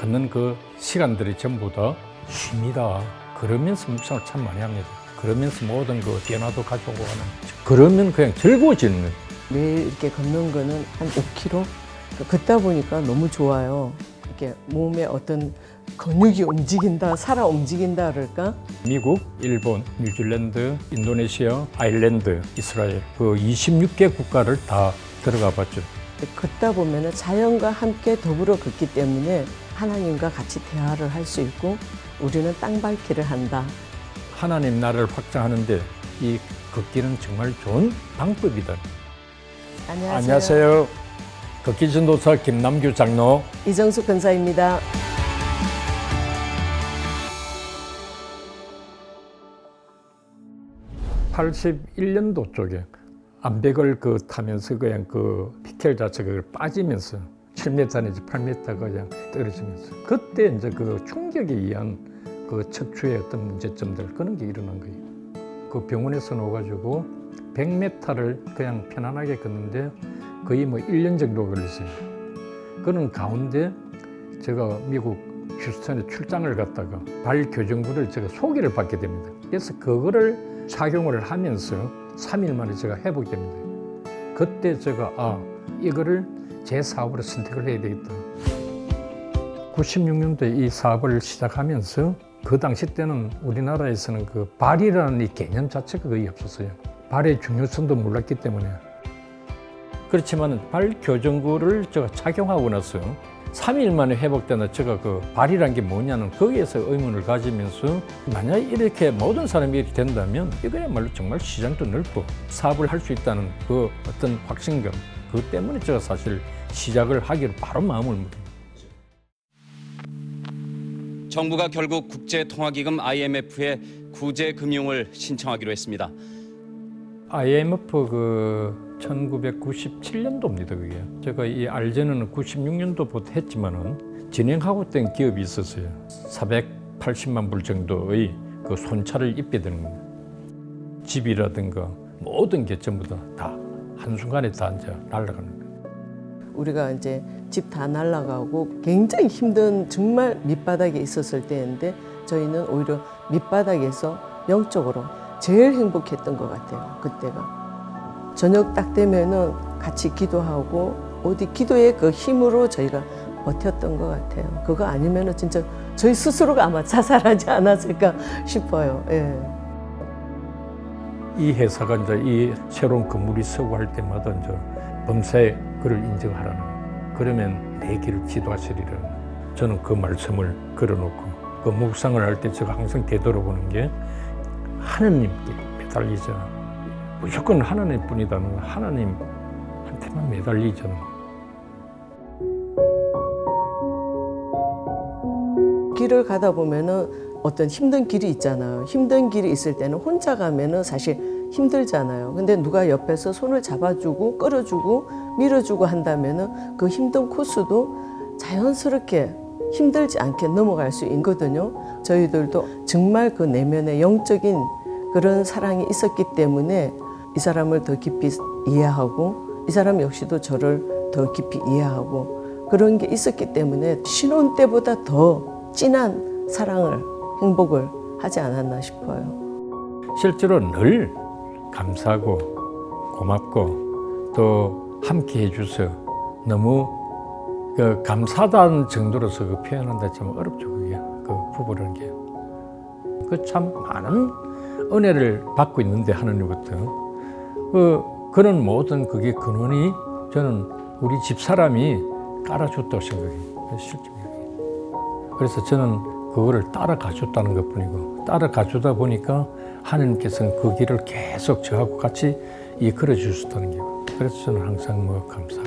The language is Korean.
걷는 그 시간들이 전부 다 쉼이다. 그러면서 묵상을 참 많이 합니다. 그러면서 모든 그 변화도 가져오고 하는. 그러면 그냥 즐거워지는 거예요. 매일 이렇게 걷는 거는 한 5km? 걷다 보니까 너무 좋아요. 이렇게 몸에 어떤 근육이 움직인다, 살아 움직인다 그럴까? 미국, 일본, 뉴질랜드, 인도네시아, 아일랜드, 이스라엘 그 26개 국가를 다 들어가 봤죠. 걷다 보면 자연과 함께 더불어 걷기 때문에 하나님과 같이 대화를 할 수 있고 우리는 땅밟기를 한다. 하나님 나라를 확장하는데 이 걷기는 정말 좋은 방법이다. 안녕하세요. 걷기 전도사 김남규 장로. 이정숙 권사입니다. (81년도) 쪽에 암벽을 타면서 그냥 피켈 자체가 빠지면서 7m 내지 8m 그냥 떨어지면서 그때 이제 그 충격에 의한 그 척추의 어떤 문제점들 그런 게 일어난 거예요. 그 병원에서 나와가지고 100m를 그냥 편안하게 걷는데 거의 1년 정도 걸렸어요. 그런 가운데 제가 미국 휴스턴에 출장을 갔다가 발 교정구를 제가 소개를 받게 됩니다. 그래서 그거를 착용을 하면서 3일 만에 제가 회복됩니다. 그때 제가 이거를 제 사업으로 선택을 해야 되겠다. 96년도에 이 사업을 시작하면서 그 당시 때는 우리나라에서는 그 발이라는 이 개념 자체가 거의 없었어요. 발의 중요성도 몰랐기 때문에. 그렇지만 발 교정구를 제가 착용하고 나서 3일 만에 회복되는 제가 그 발이란 게 뭐냐는 거기에서 의문을 가지면서 만약 이렇게 모든 사람이 이렇게 된다면 이거야말로 정말 시장도 넓고 사업을 할 수 있다는 그 어떤 확신감 그것 때문에 제가 사실 시작을 하기로 바로 마음을 먹습니다. 정부가 결국 국제통화기금 IMF에 구제 금융을 신청하기로 했습니다. IMF 1997년도입니다, 그게. 제가 이 알제는 96년도부터 했지만은 진행하고 있던 기업이 있었어요. 480만 불 정도의 그 손차를 입게 되는 겁니다. 집이라든가 모든 게 전부 다 한순간에 다 이제 날아가는 거예요. 우리가 이제 집 다 날아가고 굉장히 힘든 정말 밑바닥에 있었을 때인데 저희는 오히려 밑바닥에서 영적으로 제일 행복했던 것 같아요. 그때가. 저녁 딱 되면은 같이 기도하고 어디 기도의 그 힘으로 저희가 버텼던 것 같아요. 그거 아니면은 진짜 저희 스스로가 아마 자살하지 않았을까 싶어요. 예. 이 회사가 이제 이 새로운 건물이 서고 할 때마다 이제 범사에 그를 인정하라는 거예요. 그러면 내 길을 지도하시리라. 저는 그 말씀을 걸어놓고 그 묵상을 할 때 제가 항상 되돌아보는 게 하나님께 매달리자. 무조건 하나님뿐이다는 하나님한테만 매달리자는 길을 가다 보면은 어떤 힘든 길이 있잖아요. 힘든 길이 있을 때는 혼자 가면은 사실 힘들잖아요. 근데 누가 옆에서 손을 잡아주고 끌어주고 밀어주고 한다면은 그 힘든 코스도 자연스럽게 힘들지 않게 넘어갈 수 있거든요. 저희들도 정말 그 내면에 영적인 그런 사랑이 있었기 때문에 이 사람을 더 깊이 이해하고 이 사람 역시도 저를 더 깊이 이해하고 그런 게 있었기 때문에 신혼 때보다 더 진한 사랑을 행복을 하지 않았나 싶어요. 실제로 늘 감사하고 고맙고 또 함께 해줘서 너무 감사하다는 정도로서 표현한다 참 어렵죠. 그게 부부라는 게. 참 많은 은혜를 받고 있는데 하나님부터 그런 모든 그게 근원이 저는 우리 집사람이 깔아줬다고 생각해요. 실제로. 그래서 저는 그거를 따라가줬다는 것뿐이고 따라가주다 보니까 하나님께서는 그 길을 계속 저하고 같이 이끌어 주셨다는 게 그래서 저는 항상 감사하고